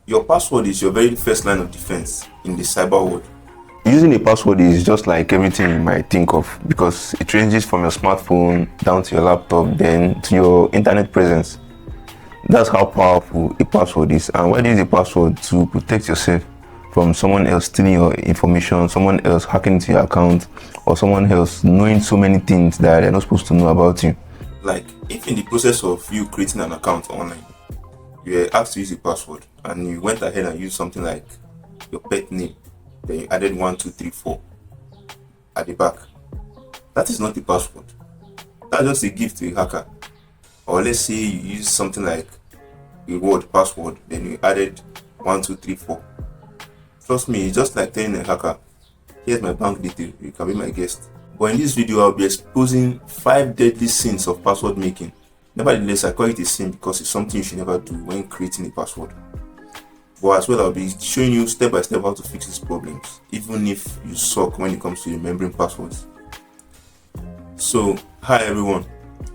Your password is your very first line of defense in the cyber world. Using a password is just like everything you might think of, because it ranges from your smartphone down to your laptop, then to your internet presence. That's how powerful a password is. And why do you use a password? To protect yourself from someone else stealing your information, someone else hacking into your account, or someone else knowing so many things that they're not supposed to know about you. Like, if in the process of you creating an account online, you were asked to use a password and you went ahead and used something like your pet name, then you added 1234 at the back, that is not a password. That's just a gift to a hacker. Or let's say you use something like a word password, then you added 1234. Trust me, it's just like telling a hacker, here's my bank detail, you can be my guest. But in this video, I'll be exposing 5 deadly sins of password making. Nevertheless, I call it a sin because it's something you should never do when creating a password. But as well, I'll be showing you step by step how to fix these problems, even if you suck when it comes to remembering passwords. So, hi everyone,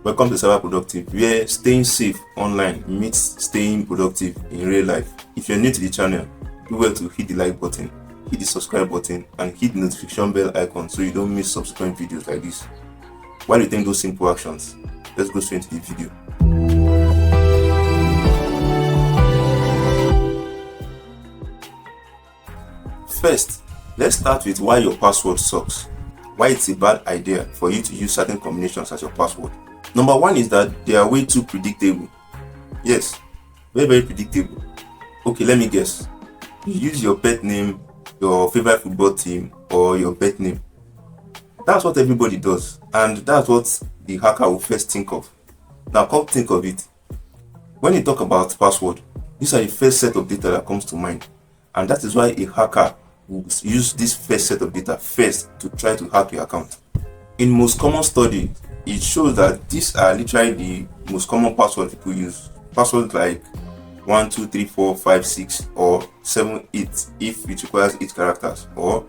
welcome to CyberProductive, where staying safe online meets staying productive in real life. If you're new to the channel, do well to hit the like button, hit the subscribe button, and hit the notification bell icon so you don't miss subsequent videos like this. While you take those simple actions, let's go straight into the video. First, let's start with why your password sucks. Why it's a bad idea for you to use certain combinations as your password. Number one is that they are way too predictable. Yes, very predictable. Okay, let me guess. You use your pet name, your favorite football team, or your pet name. That's what everybody does, and that's what the hacker will first think of. Now come think of it. When you talk about password, these are the first set of data that comes to mind, and that is why a hacker will use this first set of data first to try to hack your account. In most common studies, it shows that these are literally the most common passwords people use. Passwords like 1, 2, 3, 4, 5, 6, or 7, 8 if it requires 8 characters, or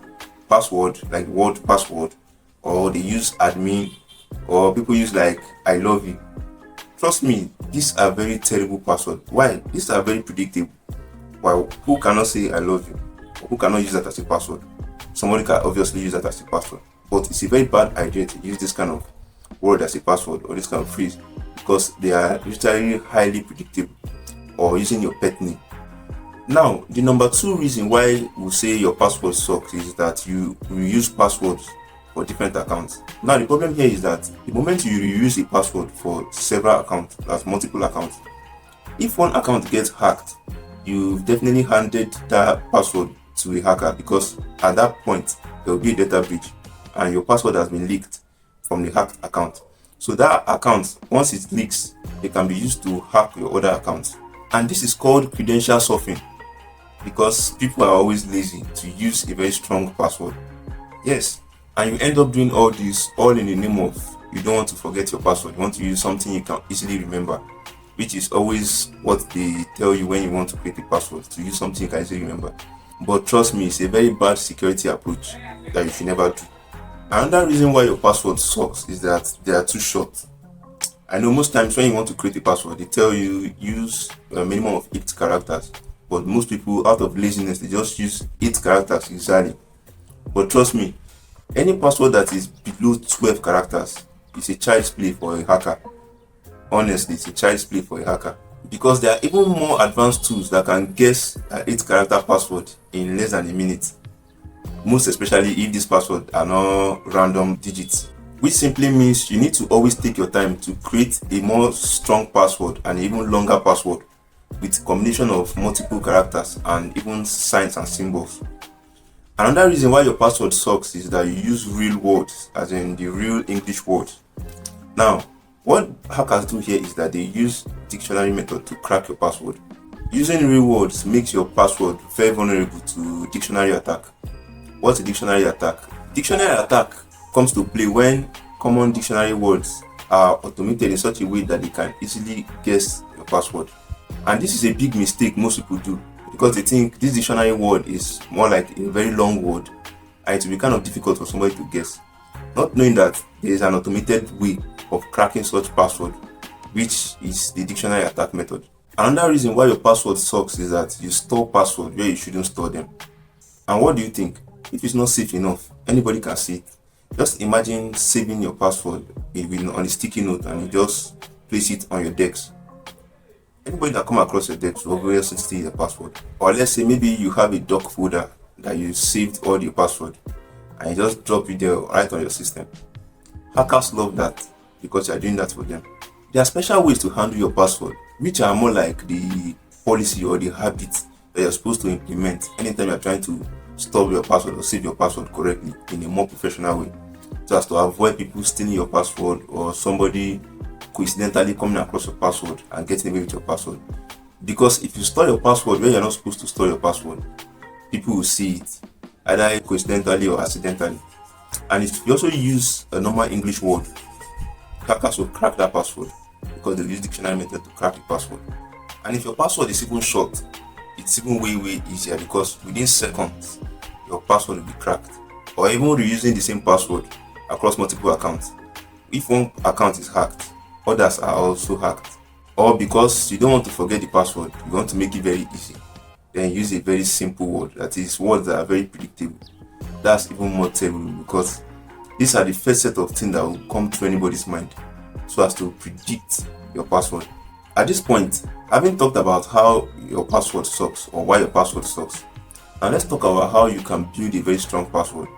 password like word password, or they use admin, or people use like I love you. Trust me, these are very terrible passwords. Why? These are very predictable. Well, who cannot say I love you? Or who cannot use that as a password? Somebody can obviously use that as a password, but it's a very bad idea to use this kind of word as a password or this kind of phrase, because they are literally highly predictable. Or using your pet name. Now, the number 2 reason why we say your password sucks is that you reuse passwords for different accounts. Now, the problem here is that the moment you reuse a password for several accounts, that's multiple accounts, if one account gets hacked, you've definitely handed that password to a hacker, because at that point there will be a data breach and your password has been leaked from the hacked account. So that account, once it leaks, it can be used to hack your other accounts. And this is called credential stuffing, because people are always lazy to use a very strong password. Yes, and you end up doing all this all in the name of you don't want to forget your password. You want to use something you can easily remember, which is always what they tell you when you want to create a password, to use something you can easily remember. But trust me, it's a very bad security approach that you should never do. Another reason why your password sucks is that they are too short. I know most times when you want to create a password, they tell you use a minimum of 8 characters. But most people, out of laziness, they just use 8 characters exactly. But trust me, any password that is below 12 characters is a child's play for a hacker. Honestly, it's a child's play for a hacker. Because there are even more advanced tools that can guess an 8-character password in less than a minute. Most especially if these passwords are not random digits. Which simply means you need to always take your time to create a more strong password and even longer password with a combination of multiple characters and even signs and symbols. Another reason why your password sucks is that you use real words, as in the real English words. Now, what hackers do here is that they use dictionary method to crack your password. Using real words makes your password very vulnerable to dictionary attack. What's a dictionary attack? Dictionary attack comes to play when common dictionary words are automated in such a way that they can easily guess your password. And this is a big mistake most people do, because they think this dictionary word is more like a very long word and it will be kind of difficult for somebody to guess, not knowing that there is an automated way of cracking such password, which is the dictionary attack method. Another reason why your password sucks is that you store password where you shouldn't store them. And what do you think? If it's not safe enough, anybody can see it. Just imagine saving your password on a sticky note and you just place it on your desk. Anybody that come across your desk will obviously steal your password. Or let's say maybe you have a doc folder that you saved all your password and you just drop it there right on your system. Hackers love that because you are doing that for them. There are special ways to handle your password, which are more like the policy or the habit that you're supposed to implement anytime you're trying to store your password or save your password correctly in a more professional way, so as to avoid people stealing your password or somebody coincidentally coming across your password and getting away with your password. Because if you store your password where you're not supposed to store your password, people will see it either coincidentally or accidentally. And if you also use a normal English word, hackers will crack that password because they use dictionary method to crack the password. And if your password is even short, it's even way easier because within seconds your password will be cracked. Or even reusing the same password across multiple accounts. If one account is hacked, others are also hacked. Or because you don't want to forget the password, you want to make it very easy, then use a very simple word, that is words that are very predictable. That's even more terrible because these are the first set of things that will come to anybody's mind so as to predict your password. At this point, having talked about how your password sucks or why your password sucks, now let's talk about how you can build a very strong password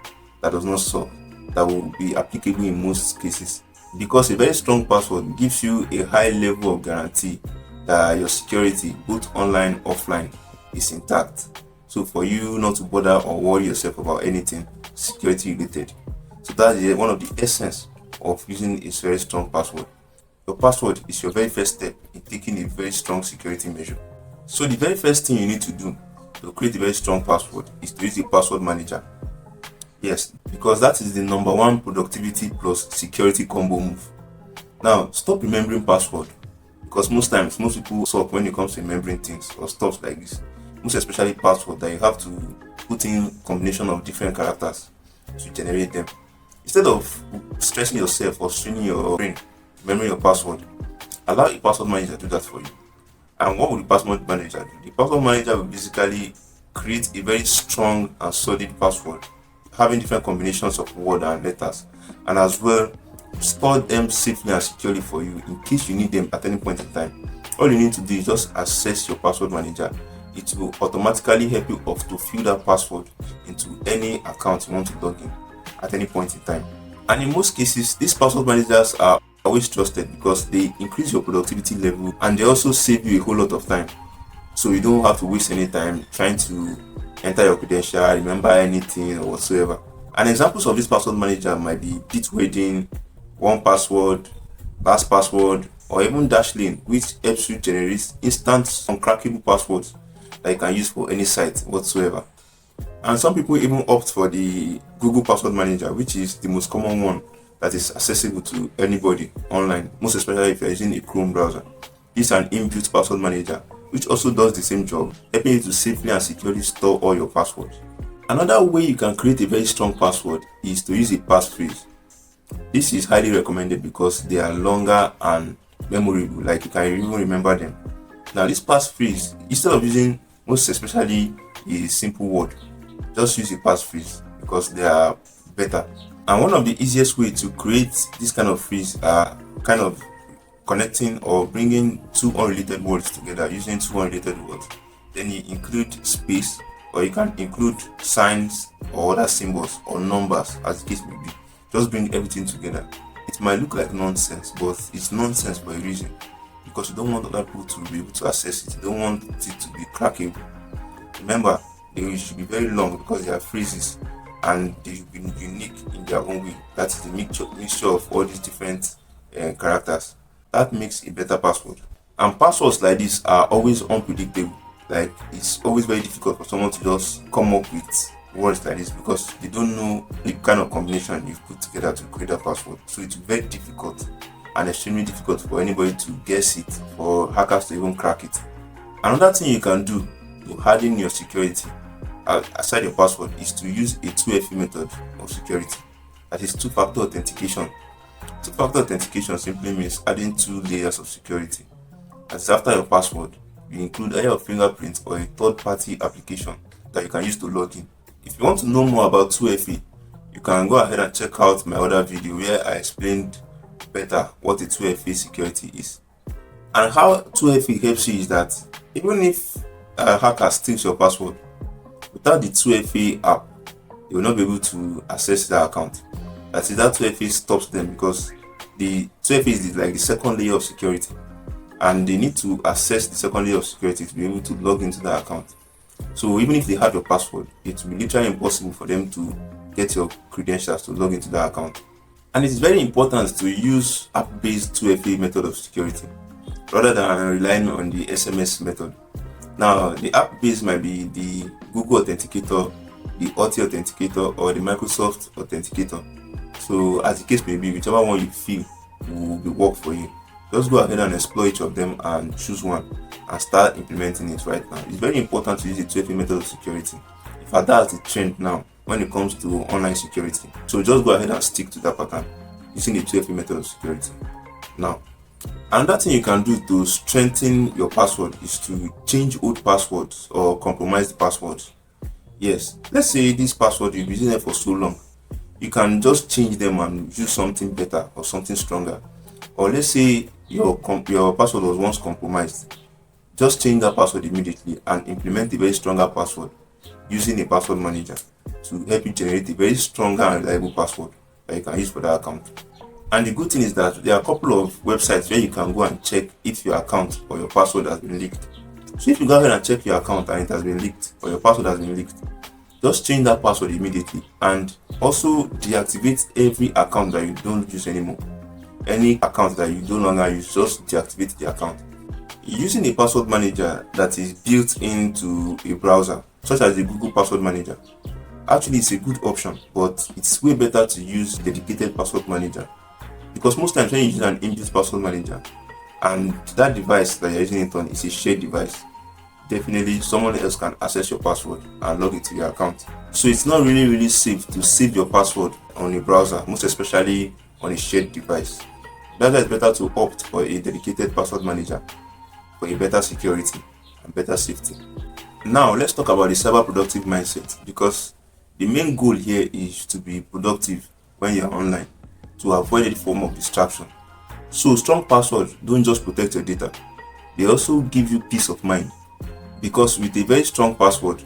that does not suck, that will be applicable in most cases. Because a very strong password gives you a high level of guarantee that your security, both online and offline, is intact. So for you not to bother or worry yourself about anything security related. So that is one of the essence of using a very strong password. Your password is your very first step in taking a very strong security measure. So the very first thing you need to do to create a very strong password is to use a password manager. Yes, because that is the number one productivity plus security combo move. Now, stop remembering password because most times, most people suck when it comes to remembering things or stuff like this. Most especially password that you have to put in combination of different characters to generate them. Instead of stressing yourself or straining your brain remembering your password, allow a password manager to do that for you. And what will the password manager do? The password manager will basically create a very strong and solid password, having different combinations of words and letters, and as well store them safely and securely for you in case you need them at any point in time. All you need to do is just access your password manager. It will automatically help you to fill that password into any account you want to log in at any point in time. And in most cases, these password managers are always trusted because they increase your productivity level and they also save you a whole lot of time. So you don't have to waste any time trying to enter your credential, remember anything or whatsoever. And examples of this password manager might be Bitwarden, 1Password, LastPassword, or even Dashlane, which helps you generate instant uncrackable passwords that you can use for any site whatsoever. And some people even opt for the Google Password Manager, which is the most common one that is accessible to anybody online, most especially if you're using a Chrome browser. This is an inbuilt password manager which also does the same job, helping you to safely and securely store all your passwords. Another way you can create a very strong password is to use a passphrase. This is highly recommended because they are longer and memorable, like you can even remember them. Now this passphrase, instead of using most especially a simple word, just use a passphrase because they are better. And one of the easiest way to create this kind of phrase are kind of connecting or bringing two unrelated words together using two unrelated words. Then you include space, or you can include signs or other symbols or numbers as the case may be. Just bring everything together. It might look like nonsense, but it's nonsense for a reason, because you don't want other people to be able to access it. You don't want it to be crackable. Remember, they should be very long because they are phrases and they should be unique in their own way. That is the mixture of all these different characters. That makes a better password. And passwords like this are always unpredictable. Like, it's always very difficult for someone to just come up with words like this because they don't know the kind of combination you've put together to create a password. So it's very difficult and extremely difficult for anybody to guess it, for hackers to even crack it. Another thing you can do to harden your security aside your password is to use a 2FA method of security. That is two-factor authentication. Two-factor authentication simply means adding two layers of security. That is, after your password, you include either your fingerprint or a third-party application that you can use to log in. If you want to know more about 2FA, you can go ahead and check out my other video where I explained better what a 2FA security is. And how 2FA helps you is that even if a hacker steals your password, without the 2FA app, you will not be able to access that account. That is, that 2FA stops them, because the 2FA is like the second layer of security, and they need to access the second layer of security to be able to log into that account. So even if they have your password, it will be literally impossible for them to get your credentials to log into that account. And it's very important to use app-based 2FA method of security rather than relying on the SMS method. Now, the app-based might be the Google Authenticator, the Authy Authenticator, or the Microsoft Authenticator. So as the case may be, whichever one you feel will work for you, just go ahead and explore each of them and choose one and start implementing it right now. It's very important to use the 2FA method of security. In fact, that's the trend now when it comes to online security. So just go ahead and stick to that pattern using the 2FA method of security. Now, another thing you can do to strengthen your password is to change old passwords or compromised passwords. Yes, let's say this password you've been using it for so long, you can just change them and use something better or something stronger. Or let's say your password was once compromised, just change that password immediately and implement a very stronger password using a password manager to help you generate a very stronger and reliable password that you can use for that account. And the good thing is that there are a couple of websites where you can go and check if your account or your password has been leaked. So if you go ahead and check your account and it has been leaked or your password has been leaked, just change that password immediately, and also deactivate every account that you don't use anymore. Any account that you no longer use, just deactivate the account. Using a password manager that is built into a browser, such as the Google Password Manager, actually it's a good option, but it's way better to use dedicated password manager, because most times when you use an inbuilt password manager and that device that you're using it on is a shared device, definitely someone else can access your password and log into your account. So it's not really safe to save your password on a browser, most especially on a shared device. That's why it's better to opt for a dedicated password manager for a better security and better safety. Now let's talk about the cyberproductive mindset, because the main goal here is to be productive when you're online, to avoid any form of distraction. So strong passwords don't just protect your data, they also give you peace of mind, because with a very strong password,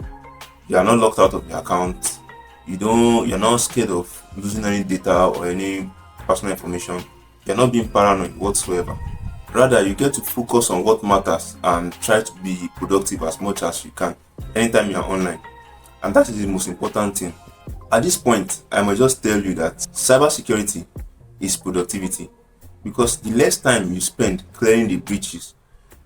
you are not locked out of your account. You're not scared of losing any data or any personal information. You're not being paranoid whatsoever. Rather, you get to focus on what matters and try to be productive as much as you can anytime you're online. And that is the most important thing. At this point, I must just tell you that cybersecurity is productivity, because the less time you spend clearing the breaches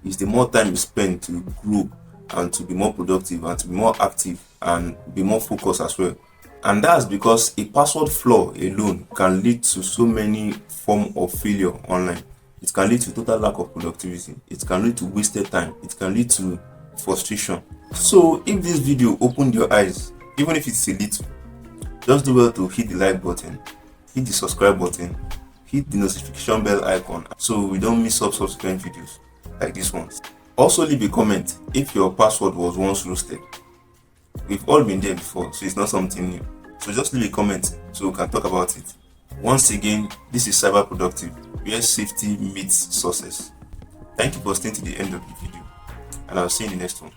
is the more time you spend to grow and to be more productive and to be more active and be more focused as well. And that's because a password flaw alone can lead to so many forms of failure online. It can lead to total lack of productivity. It can lead to wasted time. It can lead to frustration. So if this video opened your eyes, even if it's a little, just do well to hit the like button, hit the subscribe button, hit the notification bell icon so we don't miss up subsequent videos like this one. Also leave a comment if your password was once roasted. We've all been there before, so it's not something new. So just leave a comment so we can talk about it. Once again, this is CyberProductive, where safety meets success. Thank you for staying to the end of the video, and I'll see you in the next one.